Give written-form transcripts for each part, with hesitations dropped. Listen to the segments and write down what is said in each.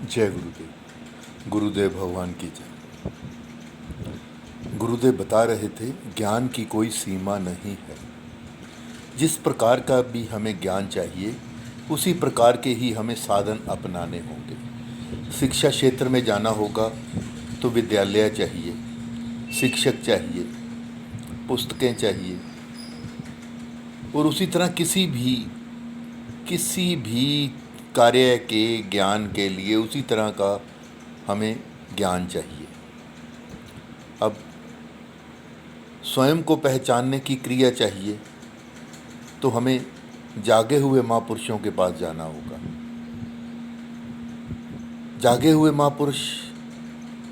जय गुरुदेव। गुरुदेव भगवान की जय। गुरुदेव बता रहे थे ज्ञान की कोई सीमा नहीं है। जिस प्रकार का भी हमें ज्ञान चाहिए उसी प्रकार के ही हमें साधन अपनाने होंगे। शिक्षा क्षेत्र में जाना होगा तो विद्यालय चाहिए, शिक्षक चाहिए, पुस्तकें चाहिए, और उसी तरह किसी भी कार्य के ज्ञान के लिए उसी तरह का हमें ज्ञान चाहिए। अब स्वयं को पहचानने की क्रिया चाहिए तो हमें जागे हुए महापुरुषों के पास जाना होगा। जागे हुए महापुरुष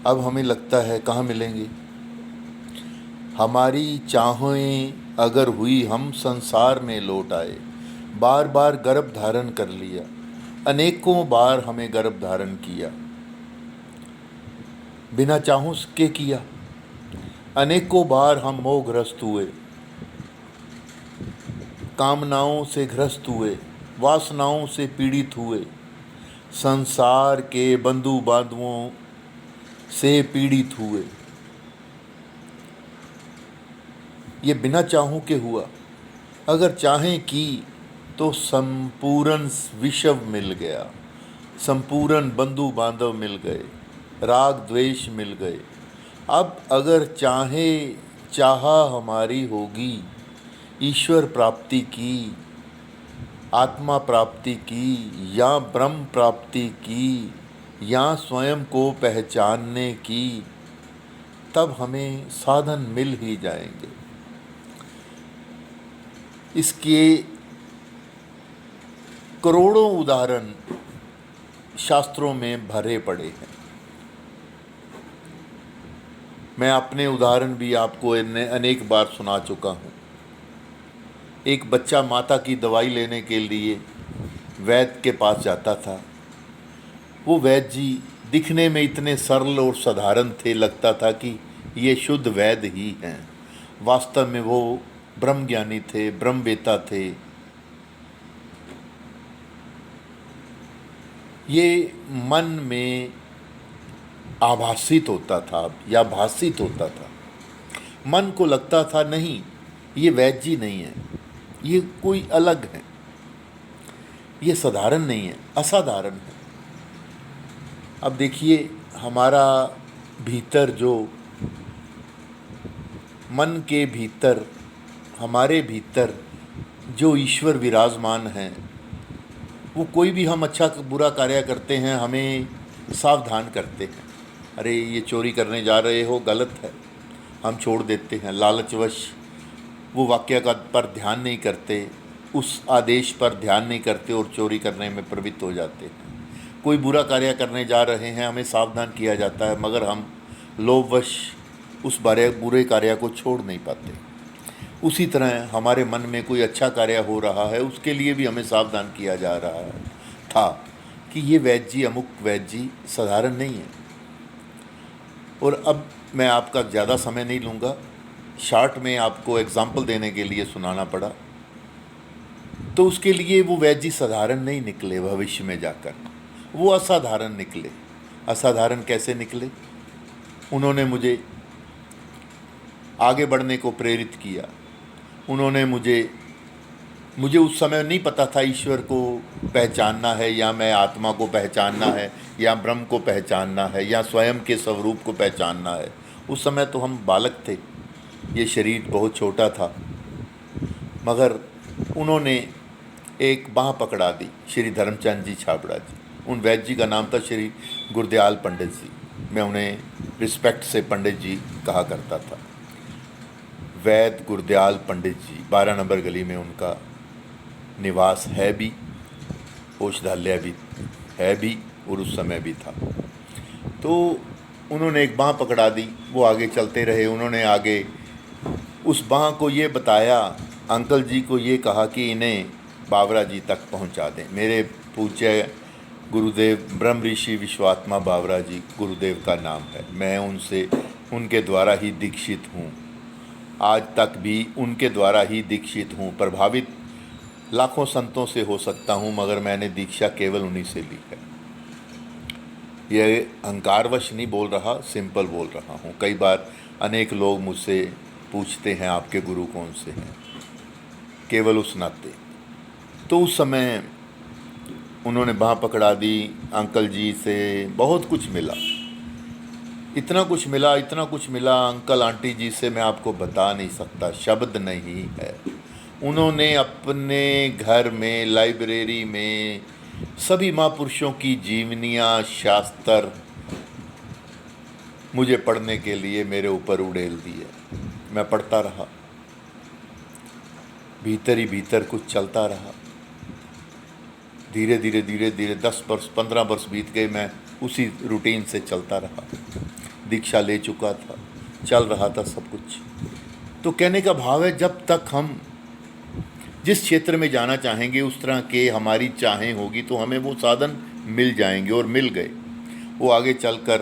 अब हमें लगता है कहाँ मिलेंगे। हमारी चाहें अगर हुई हम संसार में लौट आए, बार बार गर्भ धारण कर लिया, अनेकों बार हमें गर्भ धारण किया, बिना चाहों के किया। अनेकों बार हम मोहग्रस्त हुए, कामनाओं से ग्रस्त हुए, वासनाओं से पीड़ित हुए, संसार के बंधु बांधवों से पीड़ित हुए। ये बिना चाहों के हुआ। अगर चाहें की तो संपूर्ण विश्व मिल गया, संपूर्ण बंधु बांधव मिल गए, राग द्वेष मिल गए। अब अगर चाहा हमारी होगी ईश्वर प्राप्ति की, आत्मा प्राप्ति की, या ब्रह्म प्राप्ति की, या स्वयं को पहचानने की, तब हमें साधन मिल ही जाएंगे। इसके करोड़ों उदाहरण शास्त्रों में भरे पड़े हैं। मैं अपने उदाहरण भी आपको अनेक बार सुना चुका हूँ। एक बच्चा माता की दवाई लेने के लिए वैद्य के पास जाता था। वो वैद्य जी दिखने में इतने सरल और साधारण थे, लगता था कि ये शुद्ध वैद्य ही हैं। वास्तव में वो ब्रह्मज्ञानी थे, ब्रह्मवेता थे। ये मन में आभासित होता था या भासित होता था। मन को लगता था नहीं, ये वैद्य जी नहीं है, ये कोई अलग है, ये साधारण नहीं है, असाधारण है। अब देखिए, हमारा भीतर जो मन के भीतर, हमारे भीतर जो ईश्वर विराजमान हैं, वो कोई भी हम अच्छा बुरा कार्य करते हैं हमें सावधान करते हैं। अरे ये चोरी करने जा रहे हो, गलत है, हम छोड़ देते हैं। लालचवश वो वाक्य का पर ध्यान नहीं करते, उस आदेश पर ध्यान नहीं करते और चोरी करने में प्रवृत्त हो जाते हैं। कोई बुरा कार्य करने जा रहे हैं, हमें सावधान किया जाता है, मगर हम लोभवश उस बुरे कार्य को छोड़ नहीं पाते। उसी तरह हमारे मन में कोई अच्छा कार्य हो रहा है, उसके लिए भी हमें सावधान किया जा रहा था कि ये वैद्य जी, अमुक वैद्य जी साधारण नहीं है। और अब मैं आपका ज़्यादा समय नहीं लूँगा, शॉर्ट में आपको एग्जाम्पल देने के लिए सुनाना पड़ा। तो उसके लिए वो वैद्य जी साधारण नहीं निकले, भविष्य में जाकर वो असाधारण निकले। असाधारण कैसे निकले? उन्होंने मुझे आगे बढ़ने को प्रेरित किया। उन्होंने मुझे उस समय नहीं पता था ईश्वर को पहचानना है, या मैं आत्मा को पहचानना है, या ब्रह्म को पहचानना है, या स्वयं के स्वरूप को पहचानना है। उस समय तो हम बालक थे, ये शरीर बहुत छोटा था। मगर उन्होंने एक बाँह पकड़ा दी, श्री धर्मचंद जी छाबड़ा जी। उन वैद्य जी का नाम था श्री गुरदयाल पंडित जी। मैं उन्हें रिस्पेक्ट से पंडित जी कहा करता था। वैद्य गुरदयाल पंडित जी, 12 नंबर गली में उनका निवास है भी, औषधालय भी है भी, और उस समय भी था। तो उन्होंने एक बाँह पकड़ा दी, वो आगे चलते रहे। उन्होंने आगे उस बाँह को ये बताया, अंकल जी को ये कहा कि इन्हें बावरा जी तक पहुंचा दें। मेरे पूज्य गुरुदेव ब्रह्म ऋषि विश्वात्मा बावरा जी गुरुदेव का नाम है। मैं उनके द्वारा ही दीक्षित हूँ, आज तक भी उनके द्वारा ही दीक्षित हूँ। प्रभावित लाखों संतों से हो सकता हूँ, मगर मैंने दीक्षा केवल उन्हीं से ली है। ये अहंकारवश नहीं बोल रहा, सिंपल बोल रहा हूँ। कई बार अनेक लोग मुझसे पूछते हैं आपके गुरु कौन से हैं, केवल उस नाते। तो उस समय उन्होंने बाँह पकड़ा दी, अंकल जी से बहुत कुछ मिला, इतना कुछ मिला, इतना कुछ मिला अंकल आंटी जी से, मैं आपको बता नहीं सकता, शब्द नहीं है। उन्होंने अपने घर में, लाइब्रेरी में सभी महापुरुषों की जीवनियाँ, शास्त्र मुझे पढ़ने के लिए मेरे ऊपर उड़ेल दिए। मैं पढ़ता रहा, भीतर ही भीतर कुछ चलता रहा। धीरे धीरे धीरे धीरे 10 वर्ष 15 वर्ष बीत गए, मैं उसी रूटीन से चलता रहा। दीक्षा ले चुका था, चल रहा था सब कुछ। तो कहने का भाव है, जब तक हम जिस क्षेत्र में जाना चाहेंगे उस तरह के हमारी चाहें होगी तो हमें वो साधन मिल जाएंगे, और मिल गए। वो आगे चलकर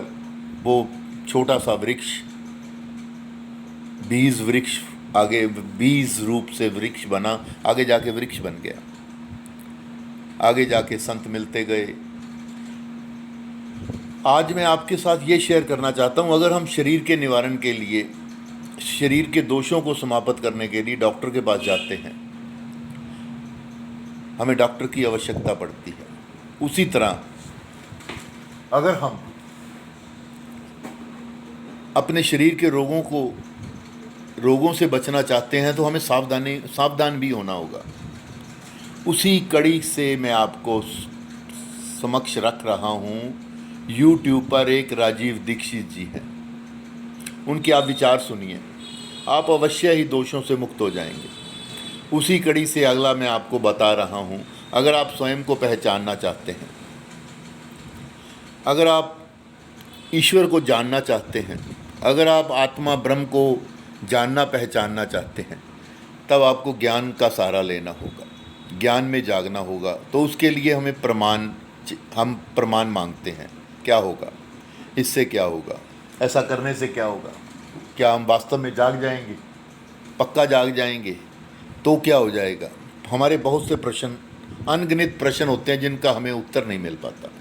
वो छोटा सा वृक्ष, बीज वृक्ष, आगे बीज रूप से वृक्ष बना, आगे जाके वृक्ष बन गया। आगे जाके संत मिलते गए। आज मैं आपके साथ ये शेयर करना चाहता हूँ, अगर हम शरीर के निवारण के लिए, शरीर के दोषों को समाप्त करने के लिए डॉक्टर के पास जाते हैं, हमें डॉक्टर की आवश्यकता पड़ती है। उसी तरह अगर हम अपने शरीर के रोगों से बचना चाहते हैं तो हमें सावधान भी होना होगा। उसी कड़ी से मैं आपको समक्ष रख रहा हूँ। YouTube पर एक राजीव दीक्षित जी हैं, उनके आप विचार सुनिए, आप अवश्य ही दोषों से मुक्त हो जाएंगे। उसी कड़ी से अगला मैं आपको बता रहा हूँ, अगर आप स्वयं को पहचानना चाहते हैं, अगर आप ईश्वर को जानना चाहते हैं, अगर आप आत्मा ब्रह्म को जानना पहचानना चाहते हैं, तब आपको ज्ञान का सहारा लेना होगा, ज्ञान में जागना होगा। तो उसके लिए हम प्रमाण मांगते हैं। क्या होगा इससे, क्या होगा, ऐसा करने से क्या होगा? क्या हम वास्तव में जाग जाएंगे, पक्का जाग जाएंगे? तो क्या हो जाएगा? हमारे बहुत से प्रश्न, अनगिनत प्रश्न होते हैं जिनका हमें उत्तर नहीं मिल पाता।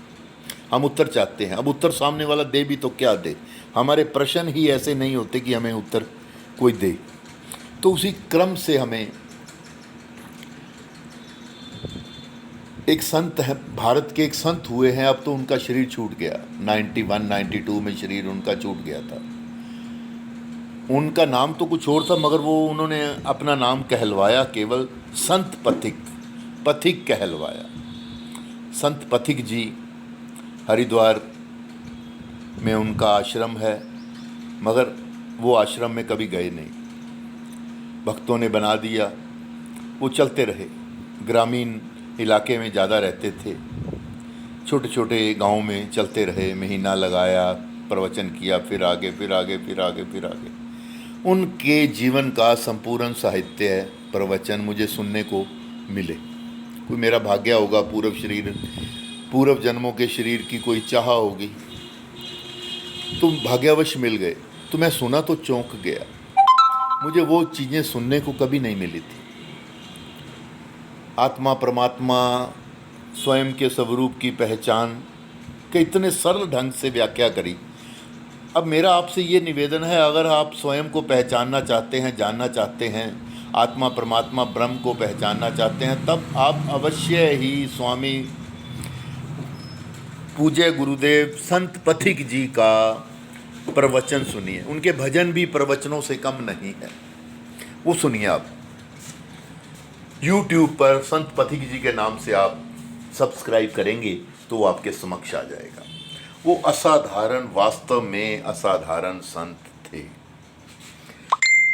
हम उत्तर चाहते हैं, अब उत्तर सामने वाला दे भी तो क्या दे, हमारे प्रश्न ही ऐसे नहीं होते कि हमें उत्तर कोई दे। तो उसी क्रम से हमें एक संत है, भारत के एक संत हुए हैं, अब तो उनका शरीर छूट गया, 91-92 में शरीर उनका छूट गया था। उनका नाम तो कुछ और था, मगर वो उन्होंने अपना नाम कहलवाया केवल संत पथिक कहलवाया। संत पथिक जी, हरिद्वार में उनका आश्रम है, मगर वो आश्रम में कभी गए नहीं, भक्तों ने बना दिया। वो चलते रहे, ग्रामीण इलाके में ज़्यादा रहते थे, छोटे छोटे गांव में चलते रहे, महीना लगाया, प्रवचन किया, फिर आगे फिर आगे फिर आगे फिर आगे। उनके जीवन का संपूर्ण साहित्य प्रवचन मुझे सुनने को मिले। कोई मेरा भाग्य होगा, पूर्व जन्मों के शरीर की कोई चाह होगी, तो भाग्यवश मिल गए। तो मैं सुना तो चौंक गया, मुझे वो चीज़ें सुनने को कभी नहीं मिली थी। आत्मा परमात्मा स्वयं के स्वरूप की पहचान के इतने सरल ढंग से व्याख्या करी। अब मेरा आपसे ये निवेदन है, अगर आप स्वयं को पहचानना चाहते हैं, जानना चाहते हैं, आत्मा परमात्मा ब्रह्म को पहचानना चाहते हैं, तब आप अवश्य ही स्वामी पूज्य गुरुदेव संत पथिक जी का प्रवचन सुनिए। उनके भजन भी प्रवचनों से कम नहीं है, वो सुनिए आप। YouTube पर संत पथिक जी के नाम से आप सब्सक्राइब करेंगे तो वो आपके समक्ष आ जाएगा। वो असाधारण, वास्तव में असाधारण संत थे।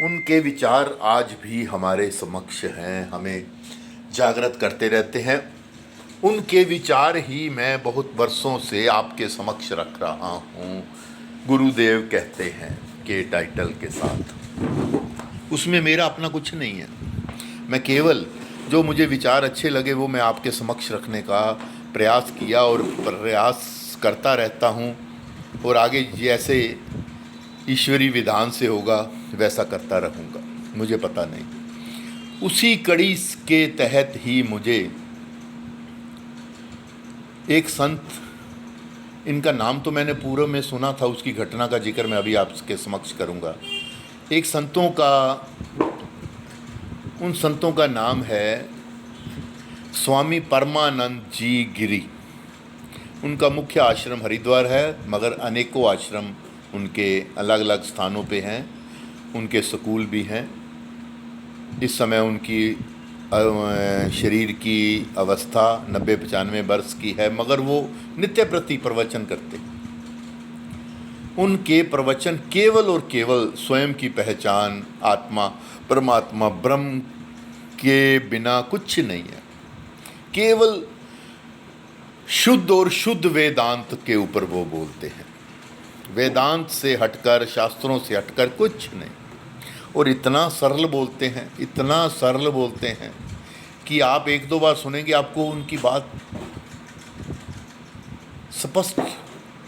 उनके विचार आज भी हमारे समक्ष हैं, हमें जागृत करते रहते हैं। उनके विचार ही मैं बहुत वर्षों से आपके समक्ष रख रहा हूँ। गुरुदेव कहते हैं के टाइटल के साथ, उसमें मेरा अपना कुछ नहीं है। मैं केवल जो मुझे विचार अच्छे लगे वो मैं आपके समक्ष रखने का प्रयास किया और प्रयास करता रहता हूँ, और आगे जैसे ईश्वरीय विधान से होगा वैसा करता रहूँगा, मुझे पता नहीं। उसी कड़ी के तहत ही मुझे एक संत इनका नाम तो मैंने पूर्व में सुना था, उसकी घटना का जिक्र मैं अभी आपके समक्ष करूंगा। एक उन संतों का नाम है स्वामी परमानंद जी गिरी। उनका मुख्य आश्रम हरिद्वार है, मगर अनेकों आश्रम उनके अलग अलग स्थानों पे हैं। उनके स्कूल भी हैं। इस समय उनकी शरीर की अवस्था 90-95 वर्ष की है, मगर वो नित्य प्रति प्रवचन करते हैं। उनके प्रवचन केवल और केवल स्वयं की पहचान, आत्मा, परमात्मा, ब्रह्म के बिना कुछ नहीं है। केवल शुद्ध और शुद्ध वेदांत के ऊपर वो बोलते हैं। वेदांत से हटकर, शास्त्रों से हटकर कुछ नहीं। और इतना सरल बोलते हैं, इतना सरल बोलते हैं कि आप 1-2 बार सुनेंगे, आपको उनकी बात स्पष्ट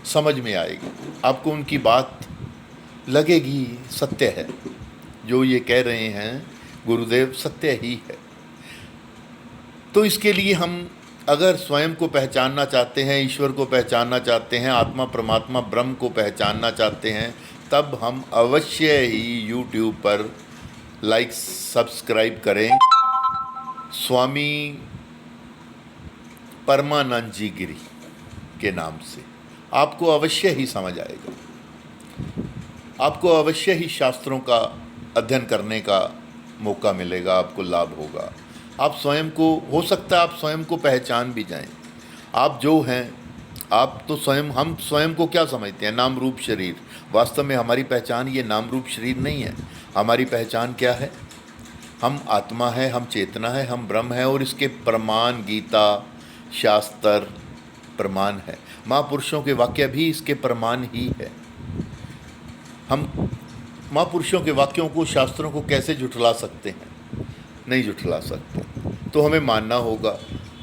समझ में आएगी। आपको उनकी बात लगेगी सत्य है। जो ये कह रहे हैं गुरुदेव, सत्य ही है। तो इसके लिए हम अगर स्वयं को पहचानना चाहते हैं, ईश्वर को पहचानना चाहते हैं, आत्मा, परमात्मा, ब्रह्म को पहचानना चाहते हैं, तब हम अवश्य ही यूट्यूब पर लाइक सब्सक्राइब करें स्वामी परमानंद जी गिरी के नाम से। आपको अवश्य ही समझ आएगा। आपको अवश्य ही शास्त्रों का अध्ययन करने का मौका मिलेगा, आपको लाभ होगा। आप स्वयं को, हो सकता है आप स्वयं को पहचान भी जाएं। आप जो हैं, आप तो स्वयं, हम स्वयं को क्या समझते हैं? नाम रूप शरीर। वास्तव में हमारी पहचान ये नाम रूप शरीर नहीं है। हमारी पहचान क्या है? हम आत्मा है, हम चेतना है, हम ब्रह्म है। और इसके प्रमाण गीता, शास्त्र प्रमाण है। महापुरुषों के वाक्य भी इसके प्रमाण ही है। हम महापुरुषों के वाक्यों को, शास्त्रों को कैसे झुठला सकते हैं? नहीं झुठला सकते। तो हमें मानना होगा।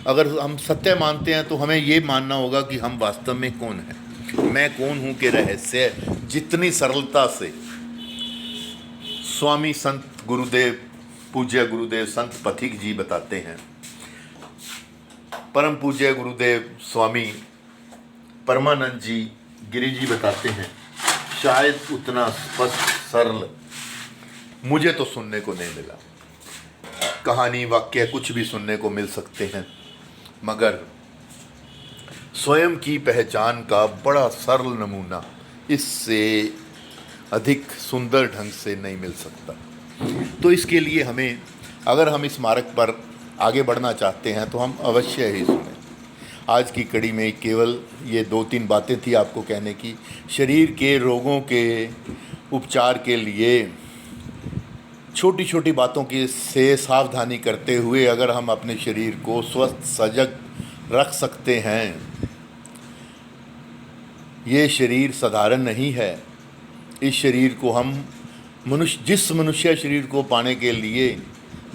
अगर हम सत्य मानते हैं तो हमें ये मानना होगा कि हम वास्तव में कौन हैं। मैं कौन हूँ के रहस्य जितनी सरलता से स्वामी संत गुरुदेव, पूज्य गुरुदेव संत पथिक जी बताते हैं, परम पूज्य गुरुदेव स्वामी परमानंद जी गिरी जी बताते हैं, शायद उतना स्पष्ट सरल मुझे तो सुनने को नहीं मिला। कहानी, वाक्य कुछ भी सुनने को मिल सकते हैं, मगर स्वयं की पहचान का बड़ा सरल नमूना इससे अधिक सुंदर ढंग से नहीं मिल सकता। तो इसके लिए हमें, अगर हम इस मार्ग पर आगे बढ़ना चाहते हैं तो हम अवश्य ही सुनें। आज की कड़ी में केवल ये 2-3 बातें थी आपको कहने की। शरीर के रोगों के उपचार के लिए छोटी छोटी बातों की से सावधानी करते हुए अगर हम अपने शरीर को स्वस्थ, सजग रख सकते हैं। ये शरीर साधारण नहीं है। इस शरीर को हम जिस मनुष्य शरीर को पाने के लिए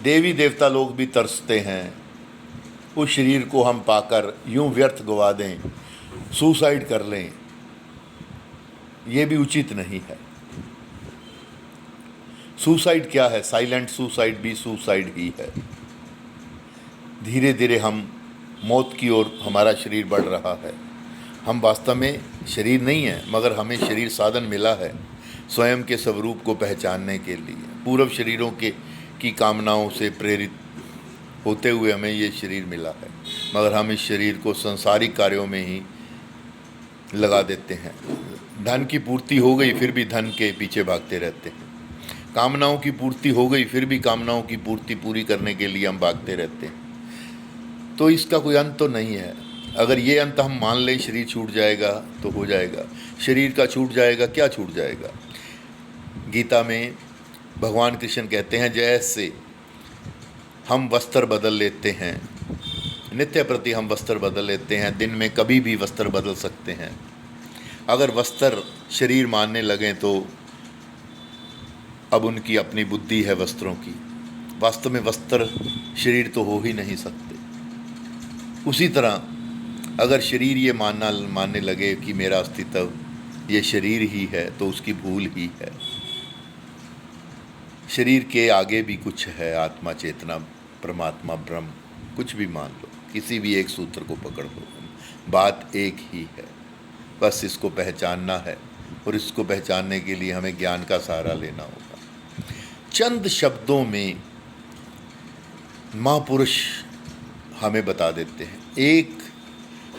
देवी देवता लोग भी तरसते हैं, उस शरीर को हम पाकर यूं व्यर्थ गवा दें, सुसाइड कर लें, ये भी उचित नहीं है। सुसाइड क्या है? साइलेंट सुसाइड भी सुसाइड ही है। धीरे धीरे हम मौत की ओर हमारा शरीर बढ़ रहा है। हम वास्तव में शरीर नहीं है, मगर हमें शरीर साधन मिला है स्वयं के स्वरूप को पहचानने के लिए। पूर्व शरीरों की कामनाओं से प्रेरित होते हुए हमें ये शरीर मिला है, मगर हम इस शरीर को संसारिक कार्यों में ही लगा देते हैं। धन की पूर्ति हो गई फिर भी धन के पीछे भागते रहते हैं। कामनाओं की पूर्ति हो गई फिर भी कामनाओं की पूर्ति पूरी करने के लिए हम भागते रहते हैं। तो इसका कोई अंत तो नहीं है। अगर ये अंत हम मान लें, शरीर छूट जाएगा तो हो जाएगा। शरीर का छूट जाएगा, क्या छूट जाएगा? गीता में भगवान कृष्ण कहते हैं, जैसे हम वस्त्र बदल लेते हैं, नित्य प्रति हम वस्त्र बदल लेते हैं, दिन में कभी भी वस्त्र बदल सकते हैं। अगर वस्त्र शरीर मानने लगें तो अब उनकी अपनी बुद्धि है वस्त्रों की। वास्तव में वस्त्र शरीर तो हो ही नहीं सकते। उसी तरह अगर शरीर ये मानने लगे कि मेरा अस्तित्व ये शरीर ही है, तो उसकी भूल ही है। शरीर के आगे भी कुछ है, आत्मा, चेतना, परमात्मा, ब्रह्म, कुछ भी मान लो, किसी भी एक सूत्र को पकड़ लो, बात एक ही है। बस इसको पहचानना है, और इसको पहचानने के लिए हमें ज्ञान का सहारा लेना होगा। चंद शब्दों में महापुरुष हमें बता देते हैं। एक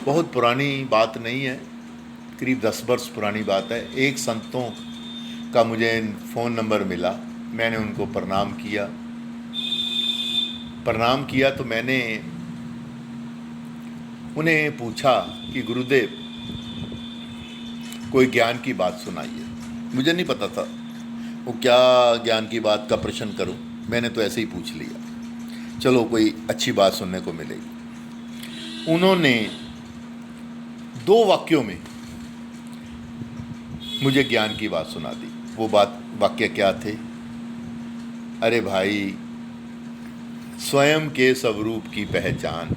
बहुत पुरानी बात नहीं है, करीब 10 वर्ष पुरानी बात है। एक संतों का मुझे फ़ोन नंबर मिला, मैंने उनको प्रणाम किया तो मैंने उन्हें पूछा कि गुरुदेव कोई ज्ञान की बात सुनाइए। मुझे नहीं पता था वो क्या ज्ञान की बात का प्रश्न करूं, मैंने तो ऐसे ही पूछ लिया, चलो कोई अच्छी बात सुनने को मिलेगी। उन्होंने 2 वाक्यों में मुझे ज्ञान की बात सुना दी। वो वाक्य क्या थे? अरे भाई, स्वयं के स्वरूप की पहचान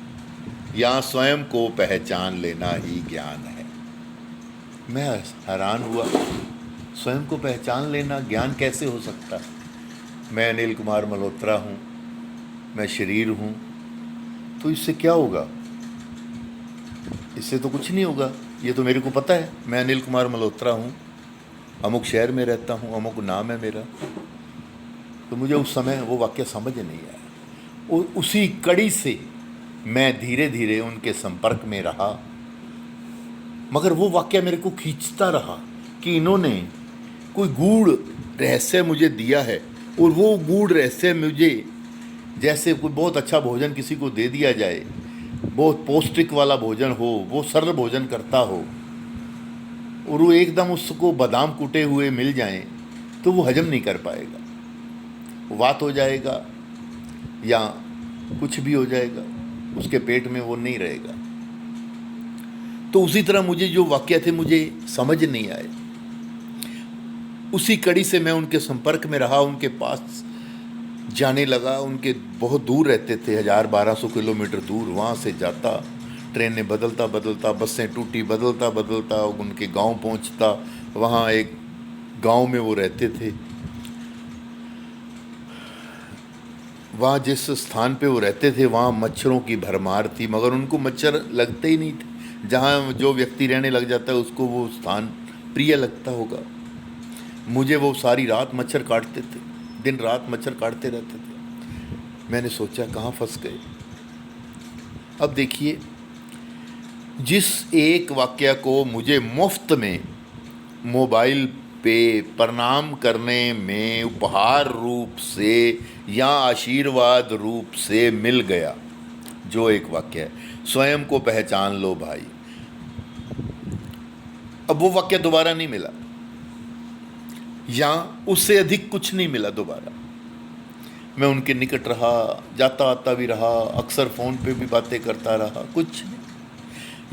या स्वयं को पहचान लेना ही ज्ञान है। मैं हैरान हुआ, स्वयं को पहचान लेना ज्ञान कैसे हो सकता है? मैं अनिल कुमार मल्होत्रा हूँ, मैं शरीर हूँ, तो इससे क्या होगा? इससे तो कुछ नहीं होगा। ये तो मेरे को पता है, मैं अनिल कुमार मल्होत्रा हूँ, अमुक शहर में रहता हूँ, अमुक नाम है मेरा। तो मुझे उस समय वो वाक्य समझ नहीं आया, और उसी कड़ी से मैं धीरे धीरे उनके संपर्क में रहा, मगर वो वाक्य मेरे को खींचता रहा कि इन्होंने कोई गूढ़ रहस्य मुझे दिया है, और वो गूढ़ रहस्य मुझे, जैसे कोई बहुत अच्छा भोजन किसी को दे दिया जाए, बहुत पौष्टिक वाला भोजन हो, वो सरल भोजन करता हो, और वो एकदम उसको बादाम कूटे हुए मिल जाएं, तो वो हजम नहीं कर पाएगा, वात हो जाएगा या कुछ भी हो जाएगा, उसके पेट में वो नहीं रहेगा। तो उसी तरह मुझे जो वाक्य थे मुझे समझ नहीं आए। उसी कड़ी से मैं उनके संपर्क में रहा, उनके पास जाने लगा। उनके बहुत दूर रहते थे, 1000-1200 किलोमीटर दूर, वहाँ से जाता, ट्रेनें बदलता बदलता, बसें टूटी, बदलता बदलता उनके गांव पहुँचता। वहाँ एक गांव में वो रहते थे, वहाँ जिस स्थान पे वो रहते थे वहाँ मच्छरों की भरमार थी, मगर उनको मच्छर लगते ही नहीं थे। जहाँ जो व्यक्ति रहने लग जाता है उसको वो स्थान प्रिय लगता होगा। मुझे वो सारी रात मच्छर काटते थे, दिन रात मच्छर काटते रहते थे। मैंने सोचा कहाँ फंस गए। अब देखिए, जिस एक वाक्य को मुझे मुफ्त में मोबाइल पे प्रणाम करने में उपहार रूप से या आशीर्वाद रूप से मिल गया, जो एक वाक्य है, स्वयं को पहचान लो भाई, अब वो वाक्य दोबारा नहीं मिला, या उससे अधिक कुछ नहीं मिला दोबारा। मैं उनके निकट रहा, जाता आता भी रहा, अक्सर फ़ोन पे भी बातें करता रहा, कुछ नहीं।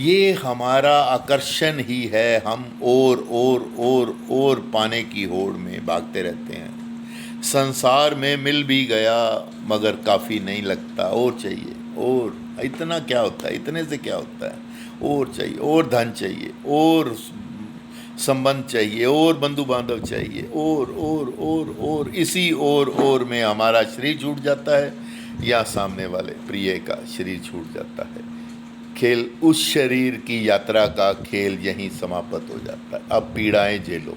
ये हमारा आकर्षण ही है, हम और पाने की होड़ में भागते रहते हैं। संसार में मिल भी गया मगर काफ़ी नहीं लगता, और चाहिए, और इतना क्या होता है, इतने से क्या होता है, और चाहिए, और धन चाहिए, और संबंध चाहिए, और बंधु बांधव चाहिए, और इसी और में हमारा शरीर छूट जाता है, या सामने वाले प्रिय का शरीर छूट जाता है। खेल, उस शरीर की यात्रा का खेल यहीं समाप्त हो जाता है। अब पीड़ाएं झेलो।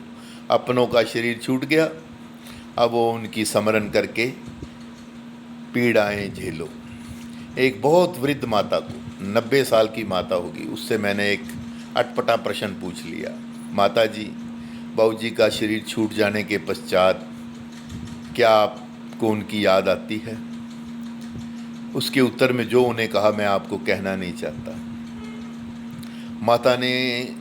अपनों का शरीर छूट गया, अब वो उनकी स्मरण करके पीड़ाएं झेलो। एक बहुत वृद्ध माता को, 90 साल की माता होगी, उससे मैंने एक अटपटा प्रश्न पूछ लिया, माता जी, बाबूजी का शरीर छूट जाने के पश्चात क्या आपको उनकी याद आती है? उसके उत्तर में जो उन्हें कहा मैं आपको कहना नहीं चाहता। माता ने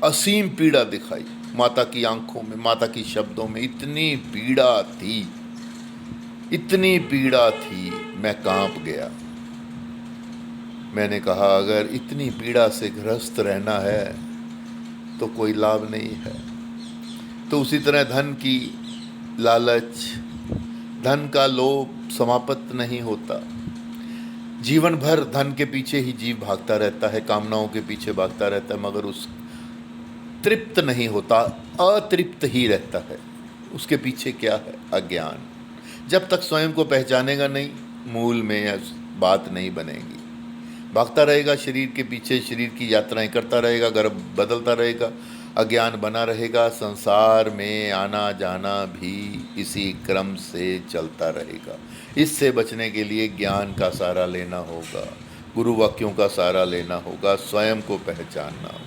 असीम पीड़ा दिखाई। माता की आंखों में, माता की शब्दों में इतनी पीड़ा थी, इतनी पीड़ा थी, मैं कांप गया। मैंने कहा अगर इतनी पीड़ा से ग्रस्त रहना है तो कोई लाभ नहीं है। तो उसी तरह धन की लालच, धन का लोभ समाप्त नहीं होता। जीवन भर धन के पीछे ही जीव भागता रहता है, कामनाओं के पीछे भागता रहता है, मगर उस तृप्त नहीं होता, अतृप्त ही रहता है। उसके पीछे क्या है? अज्ञान। जब तक स्वयं को पहचानेगा नहीं, मूल में बात नहीं बनेगी। भागता रहेगा शरीर के पीछे, शरीर की यात्राएं करता रहेगा, गर्भ बदलता रहेगा, अज्ञान बना रहेगा, संसार में आना जाना भी इसी क्रम से चलता रहेगा। इससे बचने के लिए ज्ञान का सहारा लेना होगा, गुरु वाक्यों का सहारा लेना होगा, स्वयं को पहचानना होगा।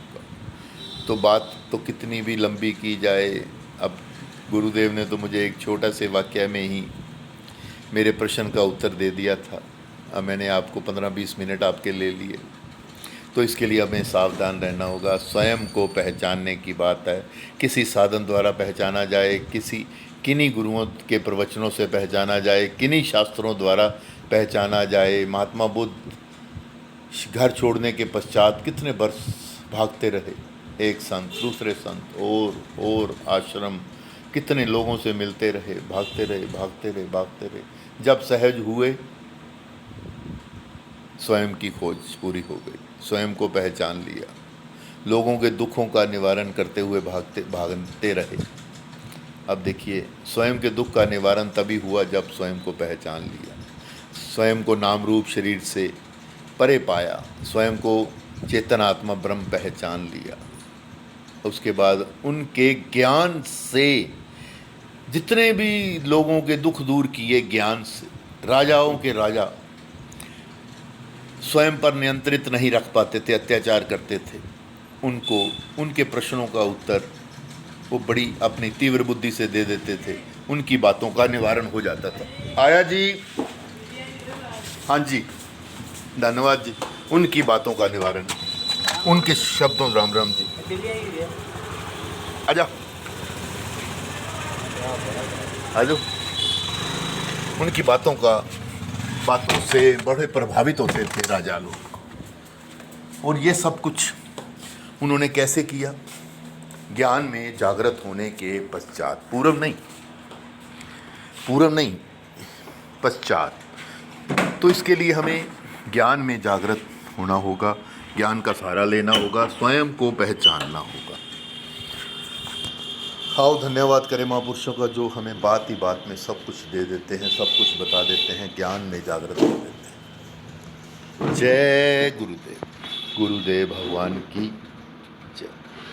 तो बात तो कितनी भी लंबी की जाए, अब गुरुदेव ने तो मुझे एक छोटा से वाक्य में ही मेरे प्रश्न का उत्तर दे दिया था। अब मैंने आपको 15-20 मिनट आपके ले लिए, तो इसके लिए हमें सावधान रहना होगा। स्वयं को पहचानने की बात है, किसी साधन द्वारा पहचाना जाए, किन्हीं गुरुओं के प्रवचनों से पहचाना जाए, किन्हीं शास्त्रों द्वारा पहचाना जाए। महात्मा बुद्ध घर छोड़ने के पश्चात कितने वर्ष भागते रहे, एक संत दूसरे संत और आश्रम, कितने लोगों से मिलते रहे, भागते रहे भागते रहे भागते रहे। जब सहज हुए, स्वयं की खोज पूरी हो गई, स्वयं को पहचान लिया, लोगों के दुखों का निवारण करते हुए भागते रहे। अब देखिए, स्वयं के दुख का निवारण तभी हुआ जब स्वयं को पहचान लिया, स्वयं को नाम रूप शरीर से परे पाया, स्वयं को चेतनात्मा ब्रह्म पहचान लिया। उसके बाद उनके ज्ञान से जितने भी लोगों के दुख दूर किए, ज्ञान से राजाओं के राजा स्वयं पर नियंत्रित नहीं रख पाते थे, अत्याचार करते थे, उनको उनके प्रश्नों का उत्तर वो बड़ी अपनी तीव्र बुद्धि से दे देते थे, उनकी बातों का निवारण हो जाता था। आया जी, हाँ जी, धन्यवाद जी। उनकी बातों का निवारण, उनके शब्दों, राम राम जी, आजा आजो। उनकी बातों से बड़े प्रभावित होते थे राजा लोग। और ये सब कुछ उन्होंने कैसे किया? ज्ञान में जागृत होने के पश्चात, पूर्व नहीं, पश्चात। तो इसके लिए हमें ज्ञान में जागृत होना होगा, ज्ञान का सहारा लेना होगा, स्वयं को पहचानना होगा। आओ धन्यवाद करें महापुरुषों का, जो हमें बात ही बात में सब कुछ दे देते हैं, सब कुछ बता देते हैं, ज्ञान में जागृत कर देते हैं। जय गुरुदेव, गुरुदेव भगवान की